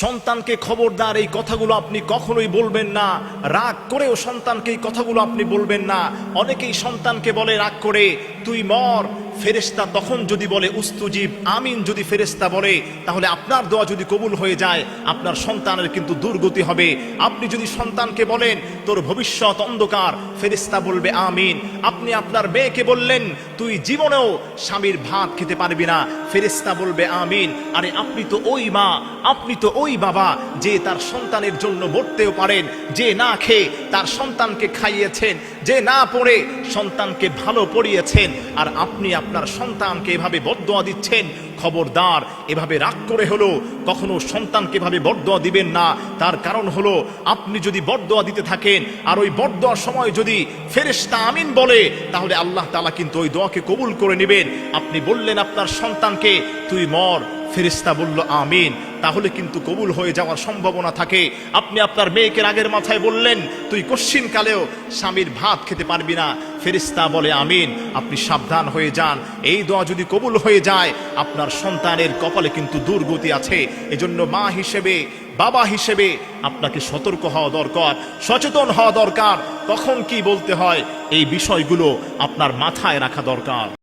সন্তানকে খবরদার এই কথাগুলো আপনি কখনোই বলবেন না। রাগ করেও সন্তানকে এই কথাগুলো আপনি বলবেন না। অনেকেই সন্তানকে বলে রাগ করে, তুই মর। ফেরেশতা তখন যদি বলে উস্তুজিব, আমিন যদি ফেরেশতা বলে, তাহলে আপনার দোয়া যদি কবুল হয়ে যায়, আপনার সন্তানের কিন্তু দুর্গতি হবে। আপনি যদি সন্তানকে বলেন তোর ভবিষ্যৎ অন্ধকার, ফেরেশতা বলবে আমিন। আপনি আপনার মেয়েকে বললেন তুই জীবনেও স্বামীর ভাত খেতে পারবি না, ফেরেশতা বলবে আমিন। আরে আপনি তো ওই মা, আপনি তো ওই বাবা যে তার সন্তানের জন্য মরতেও পারেন, যে না খেয়ে তার সন্তানকে খাইয়েছেন, যে না পড়ে সন্তানকে ভালো পড়িয়েছেন, আর আপনি আপনার সন্তানকে এভাবে বদদোয়া দিচ্ছেন। খবরদার, এভাবে রাগ করে হলো কখনো সন্তানকে এভাবে বদদোয়া দিবেন না। তার কারণ হলো আপনি যদি বদদোয়া দিতে থাকেন আর ওই বদদোয়ার সময় যদি ফেরেশতা আমিন বলে, তাহলে আল্লাহ তাআলা কিন্তু ওই দোয়াকে কবুল করে নেবেন। আপনি বললেন আপনার সন্তানকে তুই মর, ফেরেশতা বলল আমিন, তাহলে কিন্তু কবুল হয়ে যাওয়ার সম্ভাবনা থাকে। আপনি আপনার মেয়েকে রাগের মাথায় বললেন তুই কশ্চিন কালেও স্বামীর ভাত খেতে পারবি না, ফেরেশতা বলে আমিন, আপনি সাবধান হয়ে যান। এই দোয়া যদি কবুল হয়ে যায়, আপনার সন্তানের কপালে কিন্তু দুর্গতি আছে। এজন্য মা হিসেবে, বাবা হিসেবে আপনাকে সতর্ক হওয়া দরকার, সচেতন হওয়া দরকার। কখন কি বলতে হয় এই বিষয়গুলো আপনার মাথায় রাখা দরকার।